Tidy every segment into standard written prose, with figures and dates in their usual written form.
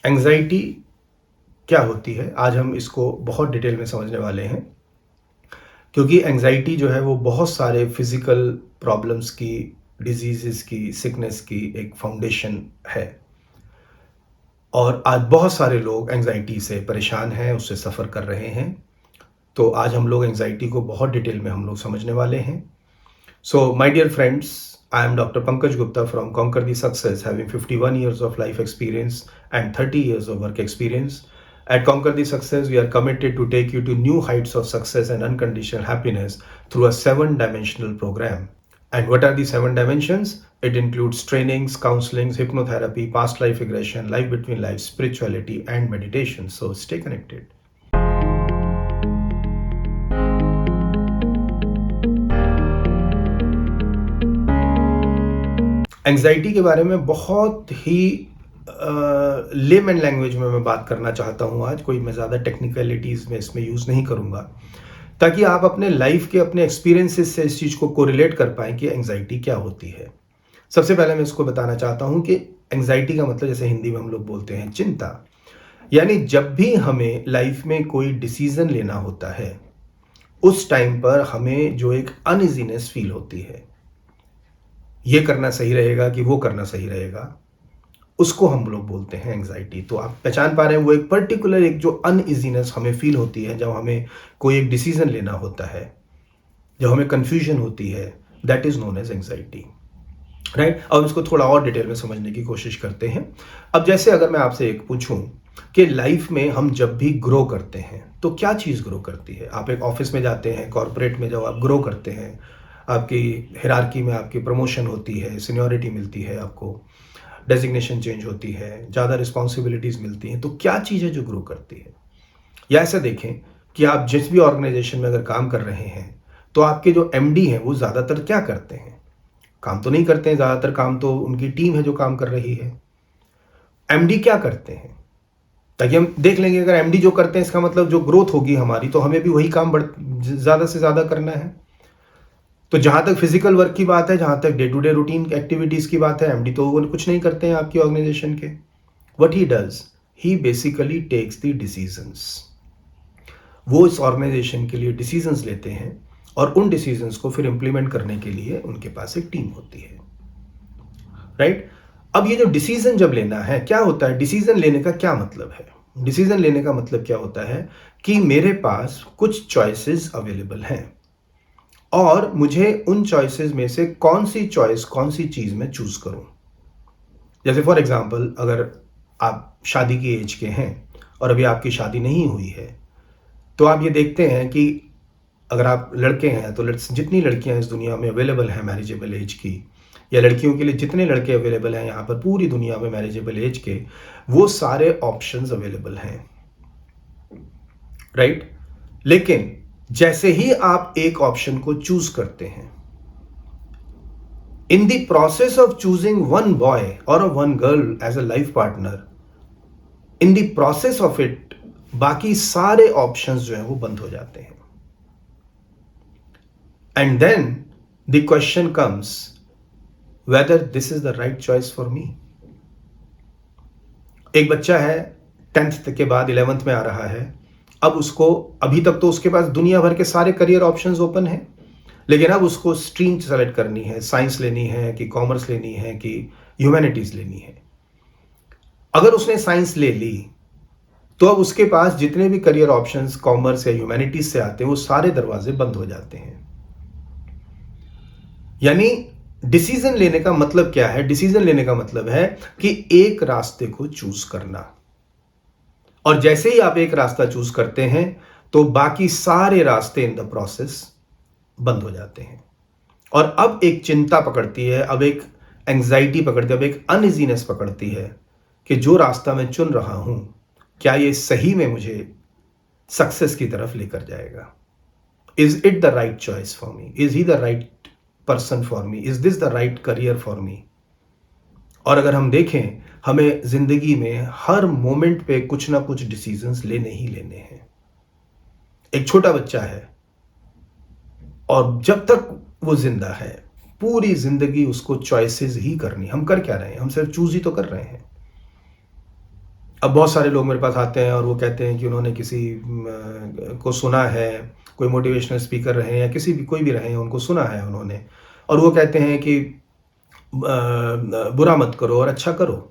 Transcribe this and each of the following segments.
Anxiety क्या होती है? आज हम इसको बहुत डिटेल में समझने वाले हैं, क्योंकि एंग्जाइटी जो है वो बहुत सारे फिज़िकल प्रॉब्लम्स की, डिज़ीज़ेज़ की, सिकनेस की एक फाउंडेशन है। और आज बहुत सारे लोग एंग्जाइटी से परेशान हैं, उससे सफ़र कर रहे हैं। तो आज हम लोग एंग्जाइटी को बहुत डिटेल में हम लोग समझने वाले हैं। So my dear friends, I am doctor Pankaj Gupta from conquer the success, having 51 years of life experience and 30 years of work experience. At Conquer the Success, we are committed to take you to new heights of success and unconditional happiness through a 7-dimensional program. And what are the 7 dimensions? It includes trainings, counselings, hypnotherapy, past life regression, life between lives, spirituality, and meditation. So stay connected. Anxiety के बारे में बहुत ही layman language में मैं बात करना चाहता हूँ आज। कोई मैं ज़्यादा टेक्निकलिटीज़ में इसमें यूज़ नहीं करूँगा, ताकि आप अपने लाइफ के अपने एक्सपीरियंसेस से इस चीज़ को कोरिलेट कर पाएँ कि एंग्जाइटी क्या होती है। सबसे पहले मैं इसको बताना चाहता हूँ कि एंग्जाइटी का मतलब, जैसे हिंदी में हम लोग बोलते हैं, चिंता। यानी जब भी हमें लाइफ में कोई डिसीज़न लेना होता है, उस टाइम पर हमें जो एक अनइज़ीनेस फ़ील होती है, ये करना सही रहेगा कि वो करना सही रहेगा, उसको हम लोग बोलते हैं एंग्जाइटी। तो आप पहचान पा रहे हैं, वो एक पर्टिकुलर एक जो अनइज़ीनेस हमें फ़ील होती है जब हमें कोई एक डिसीज़न लेना होता है, जब हमें कन्फ्यूजन होती है, that is known as anxiety, right? अब इसको थोड़ा और डिटेल में समझने की कोशिश करते हैं। अब जैसे अगर मैं आपसे एक पूछूं कि लाइफ में हम जब भी ग्रो करते हैं तो क्या चीज़ ग्रो करती है? आप एक ऑफिस में जाते हैं, कॉर्पोरेट में जब आप ग्रो करते हैं, आपकी हिरार्की में आपकी प्रमोशन होती है, सीनियरिटी मिलती है, आपको डेजिग्नेशन चेंज होती है, ज़्यादा रिस्पॉन्सिबिलिटीज़ मिलती हैं, तो क्या चीज़ है जो ग्रो करती है? या ऐसा देखें कि आप जिस भी ऑर्गेनाइजेशन में अगर काम कर रहे हैं, तो आपके जो एमडी हैं वो ज़्यादातर क्या करते हैं? काम तो नहीं करते हैं, ज़्यादातर काम तो उनकी टीम है जो काम कर रही है। एमडी क्या करते हैं? ताकि हम देख लेंगे, अगर एमडी जो करते हैं इसका मतलब जो ग्रोथ होगी हमारी, तो हमें भी वही काम ज़्यादा से ज़्यादा करना है। तो जहाँ तक फिजिकल वर्क की बात है, जहाँ तक day to day routine activities की बात है, एमडी तो वो कुछ नहीं करते हैं आपकी ऑर्गेनाइजेशन के। What he does, he basically takes the decisions. वो इस ऑर्गेनाइजेशन के लिए डिसीजंस लेते हैं और उन डिसीजंस को फिर इंप्लीमेंट करने के लिए उनके पास एक टीम होती है, राइट? अब ये जो डिसीजन जब लेना है, क्या होता है डिसीजन लेने का क्या मतलब है? डिसीजन लेने का मतलब क्या होता है कि मेरे पास कुछ चॉइसेस अवेलेबल हैं और मुझे उन चॉइसेस में से कौन सी चॉइस, कौन सी चीज़ मैं चूज़ करूं। जैसे फॉर एग्जांपल, अगर आप शादी की एज के हैं और अभी आपकी शादी नहीं हुई है, तो आप ये देखते हैं कि अगर आप लड़के हैं तो जितनी लड़कियां इस दुनिया में अवेलेबल हैं मैरिजेबल एज की, या लड़कियों के लिए जितने लड़के अवेलेबल हैं यहाँ पर पूरी दुनिया में मैरिजेबल एज के, वो सारे ऑप्शंस अवेलेबल हैं, राइट? लेकिन जैसे ही आप एक ऑप्शन को चूज करते हैं, in the process of choosing one boy और one girl as a life partner, in the process of it बाकी सारे ऑप्शंस जो हैं वो बंद हो जाते हैं। And then the question comes whether this is the right choice for me. एक बच्चा है, 10th के बाद 11th में आ रहा है। अब उसको, अभी तक तो उसके पास दुनिया भर के सारे करियर ऑप्शंस ओपन हैं, लेकिन अब उसको स्ट्रीम सेलेक्ट करनी है, साइंस लेनी है कि कॉमर्स लेनी है कि ह्यूमैनिटीज लेनी है। अगर उसने साइंस ले ली तो अब उसके पास जितने भी करियर ऑप्शंस कॉमर्स या ह्यूमैनिटीज से आते हैं वो सारे दरवाजे बंद हो जाते हैं। यानी डिसीजन लेने का मतलब क्या है? डिसीजन लेने का मतलब है कि एक रास्ते को चूज करना, और जैसे ही आप एक रास्ता चूज करते हैं तो बाकी सारे रास्ते इन द प्रोसेस बंद हो जाते हैं। और अब एक चिंता पकड़ती है, अब एक एंग्जाइटी पकड़ती है, अब एक अनइजीनेस पकड़ती है कि जो रास्ता मैं चुन रहा हूं, क्या ये सही में मुझे सक्सेस की तरफ लेकर जाएगा? Is it the right choice for me? Is he the right person for me? Is this the right career for me? और अगर हम देखें, हमें जिंदगी में हर मोमेंट पे कुछ ना कुछ डिसीजंस लेने ही लेने हैं। एक छोटा बच्चा है और जब तक वो जिंदा है पूरी जिंदगी उसको चॉइसेस ही करनी। हम कर क्या रहे हैं? हम सिर्फ चूज ही तो कर रहे हैं। अब बहुत सारे लोग मेरे पास आते हैं और वो कहते हैं कि उन्होंने किसी को सुना है, कोई मोटिवेशनल स्पीकर रहे हैं या किसी भी कोई भी रहे हैं, उनको सुना है उन्होंने, और वो कहते हैं कि बुरा मत करो और अच्छा करो।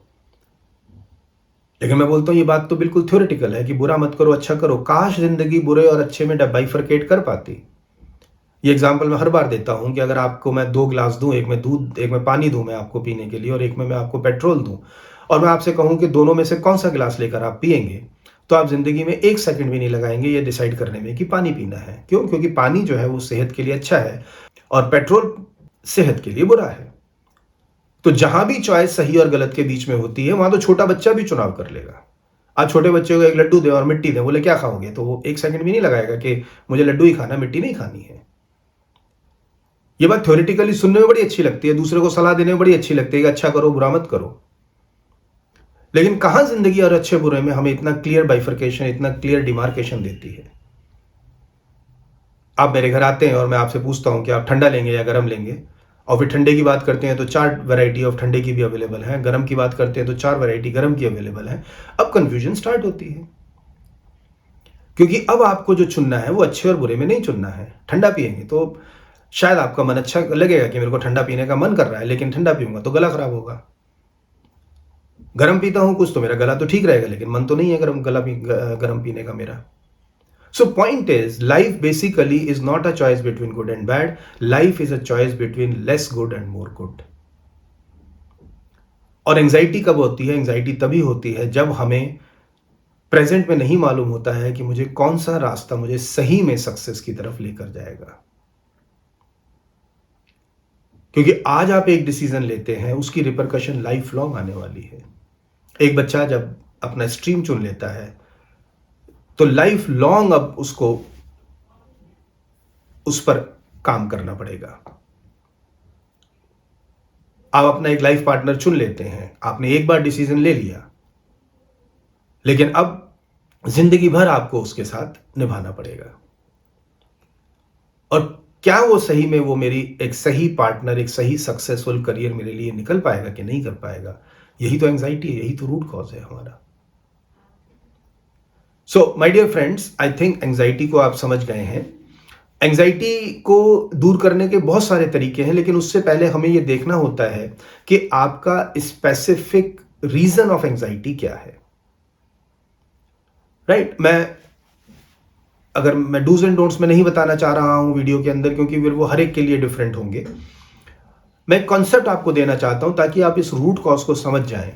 लेकिन मैं बोलता हूँ ये बात तो बिल्कुल थ्योरेटिकल है कि बुरा मत करो, अच्छा करो। काश ज़िंदगी बुरे और अच्छे में बाइफरकेट कर पाती। ये एग्ज़ाम्पल मैं हर बार देता हूँ कि अगर आपको मैं 2 ग्लास दूँ, एक में दूध, एक में पानी दूँ मैं आपको पीने के लिए और एक में मैं आपको पेट्रोल दूँ, और मैं आपसे कहूँ कि दोनों में से कौन-सा ग्लास लेकर आप पिएँगे, तो आप ज़िंदगी में 1 सेकंड भी नहीं लगाएँगे ये डिसाइड करने में कि पानी पीना है। क्यों? क्योंकि पानी जो है वो सेहत के लिए अच्छा है और पेट्रोल सेहत के लिए बुरा है। तो जहाँ भी चॉइस सही और गलत के बीच में होती है, वहाँ तो छोटा बच्चा भी चुनाव कर लेगा। आप छोटे बच्चे को एक लड्डू दें और मिट्टी दें, बोले क्या खाओगे? तो वो 1 सेकंड भी नहीं लगाएगा कि मुझे लड्डू ही खाना है, मिट्टी नहीं खानी है। ये बात थ्योरेटिकली सुनने में बड़ी अच्छी लगती है, दूसरे को सलाह देने में बड़ी अच्छी लगती है कि अच्छा करो, बुरा मत करो। लेकिन कहाँ ज़िंदगी और अच्छे बुरे में हमें इतना क्लियर बाइफरकेशन, इतना क्लियर डिमार्केशन देती है? आप मेरे घर आते हैं और मैं आपसे पूछता हूँ कि आप ठंडा लेंगे या गरम लेंगे? और फिर ठंडे की बात करते हैं तो 4 वैरायटी ऑफ ठंडे की भी अवेलेबल है, गरम की बात करते हैं तो 4 वैरायटी गरम की अवेलेबल है। अब कन्फ्यूजन स्टार्ट होती है। क्योंकि अब आपको जो चुनना है वो अच्छे और बुरे में नहीं चुनना है। ठंडा पिएँगे तो शायद आपका मन अच्छा लगेगा कि मेरे को ठंडा पीने का मन कर रहा है, लेकिन ठंडा पीऊँगा तो गला खराब होगा। गरम पीता हूँ कुछ तो मेरा गला तो ठीक रहेगा, लेकिन मन तो नहीं है गरम पीने का मेरा। So point is, life basically is not a choice between good and bad. Life is a choice between less good and more good. और एंजाइटी कब होती है? एंजाइटी तभी होती है जब हमें प्रेजेंट में नहीं मालूम होता है कि मुझे कौन सा रास्ता मुझे सही में सक्सेस की तरफ लेकर जाएगा। क्योंकि आज आप एक डिसीजन लेते हैं, उसकी रिपरकशन लाइफ लॉन्ग आने वाली है। एक बच्चा जब अपना स्ट्रीम चुन लेता है तो लाइफ लॉन्ग अब उसको उस पर काम करना पड़ेगा। आप अपना एक लाइफ पार्टनर चुन लेते हैं, आपने एक बार डिसीजन ले लिया, लेकिन अब जिंदगी भर आपको उसके साथ निभाना पड़ेगा। और क्या वो सही में वो मेरी एक सही पार्टनर, एक सही सक्सेसफुल करियर मेरे लिए निकल पाएगा कि नहीं कर पाएगा? यही तो एंजाइटी है, यही तो रूट कॉज है हमारा। So my dear friends, I think anxiety को आप समझ गए हैं। एंजाइटी को दूर करने के बहुत सारे तरीके हैं, लेकिन उससे पहले हमें यह देखना होता है कि आपका स्पेसिफिक रीजन ऑफ एंजाइटी क्या है। राइट? मैं डूज एंड डोंट्स में नहीं बताना चाह रहा हूं वीडियो के अंदर, क्योंकि फिर वो हर एक के लिए डिफरेंट होंगे। मैं एक कॉन्सेप्ट आपको देना चाहता हूं ताकि आप इस रूट कॉज को समझ जाएं।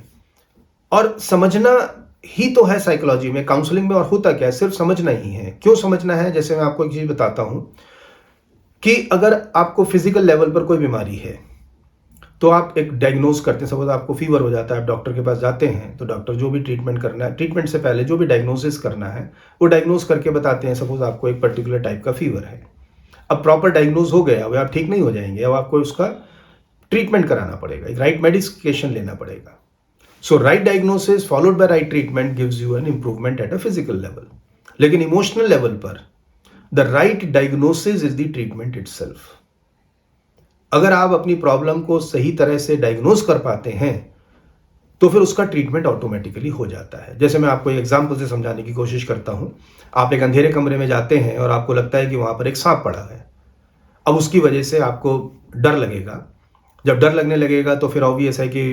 और समझना ही तो है साइकोलॉजी में, काउंसलिंग में, और होता क्या है, सिर्फ समझना ही है। क्यों समझना है? जैसे मैं आपको एक चीज बताता हूं कि अगर आपको फिजिकल लेवल पर कोई बीमारी है तो आप एक डायग्नोज करते हैं। सपोज आपको फीवर हो जाता है, आप डॉक्टर के पास जाते हैं, तो डॉक्टर जो भी ट्रीटमेंट करना है, ट्रीटमेंट से पहले जो भी डायग्नोसिस करना है वो डायग्नोज करके बताते हैं। सपोज आपको एक पर्टिकुलर टाइप का फीवर है। अब प्रॉपर डायग्नोज हो गया, अब आप ठीक नहीं हो जाएंगे, अब आपको उसका ट्रीटमेंट कराना पड़ेगा, एक राइट मेडिकेशन लेना पड़ेगा। So right diagnosis followed by right treatment gives you an improvement at a physical level. लेकिन इमोशनल लेवल पर the right diagnosis is the treatment itself. अगर आप अपनी प्रॉब्लम को सही तरह से डायग्नोज कर पाते हैं तो फिर उसका ट्रीटमेंट ऑटोमेटिकली हो जाता है। जैसे मैं आपको एक एग्जांपल से समझाने की कोशिश करता हूं। आप एक अंधेरे कमरे में जाते हैं और आपको लगता है कि वहां पर एक सांप पड़ा है। अब उसकी वजह से आपको डर लगेगा। जब डर लगने लगेगा तो फिर ऑब्वियस है कि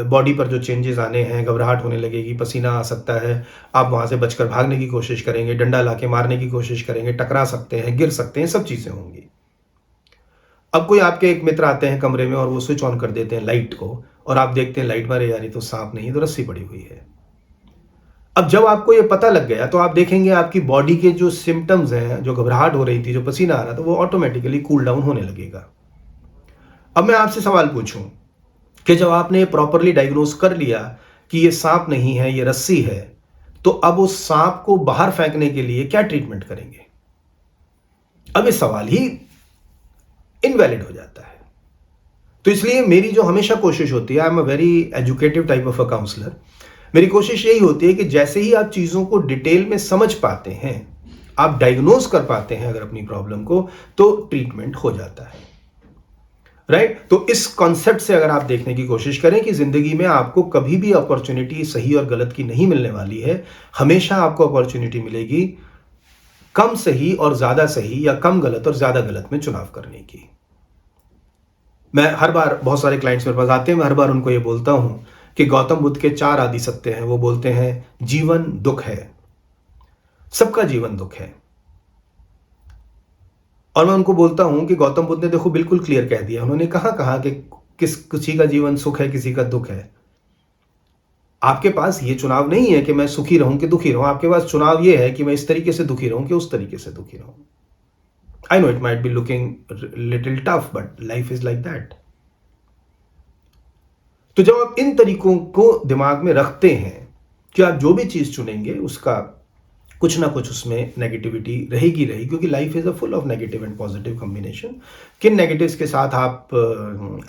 बॉडी पर जो चेंजेस आने हैं, घबराहट होने लगेगी, पसीना आ सकता है, आप वहां से बचकर भागने की कोशिश करेंगे, डंडा लाके मारने की कोशिश करेंगे, टकरा सकते हैं, गिर सकते हैं, सब चीजें होंगी। अब कोई आपके एक मित्र आते हैं कमरे में और वो स्विच ऑन कर देते हैं लाइट को, और आप देखते हैं लाइट मारे, यार ये तो सांप नहीं, तो रस्सी पड़ी हुई है। अब जब आपको ये पता लग गया तो आप देखेंगे आपकी बॉडी के जो सिम्टम्स हैं, जो घबराहट हो रही थी, जो पसीना आ रहा था, वो ऑटोमेटिकली कूल डाउन होने लगेगा। अब मैं आपसे सवाल पूछूं कि जब आपने प्रॉपरली डायग्नोज कर लिया कि ये सांप नहीं है, ये रस्सी है, तो अब उस सांप को बाहर फेंकने के लिए क्या ट्रीटमेंट करेंगे? अब ये सवाल ही इनवैलिड हो जाता है। तो इसलिए मेरी जो हमेशा कोशिश होती है, I am a very educative type of a counsellor, मेरी कोशिश यही होती है कि जैसे ही आप चीजों को डिटेल में समझ पाते हैं, आप डायग्नोज कर पाते हैं अगर अपनी प्रॉब्लम को, तो ट्रीटमेंट हो जाता है। राइट? तो इस कॉन्सेप्ट से अगर आप देखने की कोशिश करें कि ज़िंदगी में आपको कभी भी अपॉर्च्युनिटी सही और गलत की नहीं मिलने वाली है। हमेशा आपको अपॉर्च्युनिटी मिलेगी कम सही और ज़्यादा सही या कम गलत और ज़्यादा गलत में चुनाव करने की। मैं हर बार बहुत सारे क्लाइंट्स मेरे पास आते हैं, मैं हर बार उनको ये बोलता हूँ कि गौतम बुद्ध के 4 आदि सत्य हैं। वो बोलते हैं, जीवन दुःख है, सबका जीवन दुःख है। और मैं उनको बोलता हूँ कि गौतम बुद्ध ने देखो बिल्कुल क्लियर कह दिया। उन्होंने कहाँ कहा कि किसी का जीवन सुख है, किसी का दुःख है। आपके पास ये चुनाव नहीं है कि मैं सुखी रहूं कि दुखी रहूं। आपके पास चुनाव ये है कि मैं इस तरीके से दुखी रहूं कि उस तरीके से दुखी रहूं। I know it might be looking little tough, but life is like that. तो जब आप इन तरीकों को दिमाग में रखते हैं कि आप जो भी चीज चुनेंगे उसका कुछ ना कुछ उसमें नेगेटिविटी रहेगी रहेगी, क्योंकि life is a full of negative and positive combination. किन नेगेटिव्स के साथ आप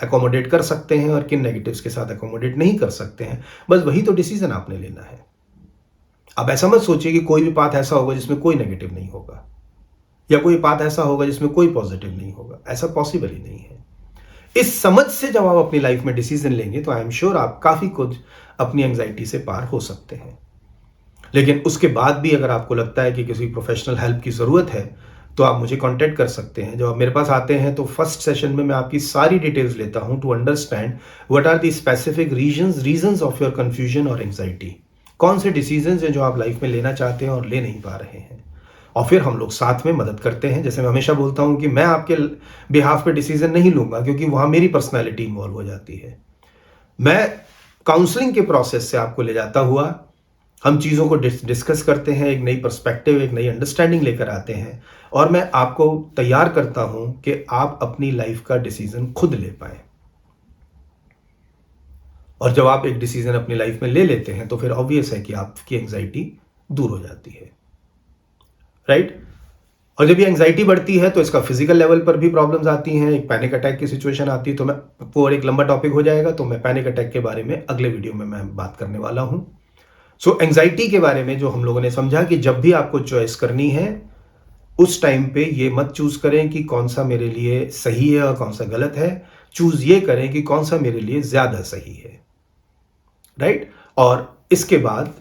अकोमोडेट कर सकते हैं और किन नेगेटिव्स के साथ अकोमोडेट नहीं कर सकते हैं, बस वही तो डिसीजन आपने लेना है। अब ऐसा मत सोचिए कि कोई भी पाथ ऐसा होगा जिसमें कोई नेगेटिव नहीं होगा या कोई पाथ ऐसा होगा जिसमें कोई पॉजिटिव नहीं होगा। ऐसा पॉसिबल ही नहीं है। इस समझ से जब आप अपनी लाइफ में डिसीजन लेंगे तो आई एम श्योर आप काफी कुछ अपनी एंग्जाइटी से पार हो सकते हैं। लेकिन उसके बाद भी अगर आपको लगता है कि किसी प्रोफेशनल हेल्प की ज़रूरत है तो आप मुझे कांटेक्ट कर सकते हैं। जब आप मेरे पास आते हैं तो फर्स्ट सेशन में मैं आपकी सारी डिटेल्स लेता हूं to understand what are the specific reasons of your confusion और एंग्जाइटी। कौन से डिसीजंस हैं जो आप लाइफ में लेना चाहते हैं और ले नहीं पा रहे हैं, और फिर हम लोग साथ में मदद करते हैं। जैसे मैं हमेशा बोलता हूं कि मैं आपके बिहाफ पे डिसीजन नहीं लूंगा क्योंकि वहां मेरी पर्सनैलिटी इन्वॉल्व हो जाती है। मैं काउंसलिंग के प्रोसेस से आपको ले जाता हुआ हम चीज़ों को डिस्कस करते हैं, एक नई पर्सपेक्टिव, एक नई अंडरस्टैंडिंग लेकर आते हैं और मैं आपको तैयार करता हूं कि आप अपनी लाइफ का डिसीजन खुद ले पाएं। और जब आप एक डिसीजन अपनी लाइफ में ले लेते हैं तो फिर ऑब्वियस है कि आपकी एंग्जाइटी दूर हो जाती है, राइट? और जब ये एंग्जाइटी बढ़ती है तो इसका फिजिकल लेवल पर भी प्रॉब्लम्स आती हैं। एक पैनिक अटैक की सिचुएशन आती है। तो मैं वो एक लंबा टॉपिक हो जाएगा, तो मैं पैनिक अटैक के बारे में अगले वीडियो में मैं बात करने वाला हूं। सो एंग्जाइटी के बारे में जो हम लोगों ने समझा कि जब भी आपको चॉइस करनी है उस टाइम पे ये मत चूज करें कि कौन सा मेरे लिए सही है और कौन सा गलत है। चूज ये करें कि कौन सा मेरे लिए ज्यादा सही है, राइट? और इसके बाद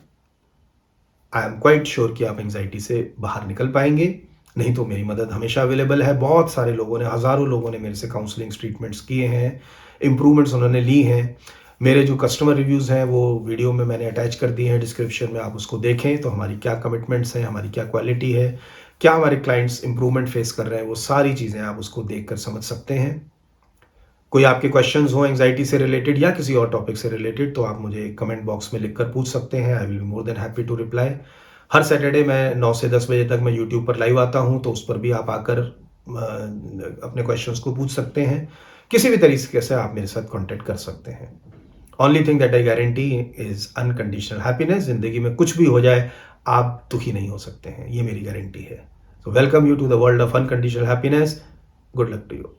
आई एम क्वाइट श्योर कि आप एंग्जाइटी से बाहर निकल पाएंगे। नहीं तो मेरी मदद हमेशा अवेलेबल है। बहुत सारे लोगों ने, हजारों लोगों ने मेरे से काउंसलिंग ट्रीटमेंट्स किए हैं, इंप्रूवमेंट्स उन्होंने ली हैं। मेरे जो कस्टमर रिव्यूज़ हैं वो वीडियो में मैंने अटैच कर दिए हैं डिस्क्रिप्शन में, आप उसको देखें तो हमारी क्या कमिटमेंट्स हैं, हमारी क्या क्वालिटी है, क्या हमारे क्लाइंट्स इंप्रूवमेंट फेस कर रहे हैं, वो सारी चीज़ें आप उसको देख कर समझ सकते हैं। कोई आपके क्वेश्चंस हो एंग्जाइटी से रिलेटेड या किसी और टॉपिक से रिलेटेड तो आप मुझे कमेंट बॉक्स में लिखकर पूछ सकते हैं। I will be more than happy to reply. हर सैटरडे मैं 9 से 10 बजे तक मैं यूट्यूब पर लाइव आता हूं, तो उस पर भी आप आकर अपने क्वेश्चंस को पूछ सकते हैं। किसी भी तरीके से आप मेरे साथ कॉन्टेक्ट कर सकते हैं। Only thing that I guarantee is unconditional happiness. जिंदगी में कुछ भी हो जाए आप दुखी नहीं हो सकते हैं, ये मेरी गारंटी है। So welcome you to the world of unconditional happiness. Good luck to you.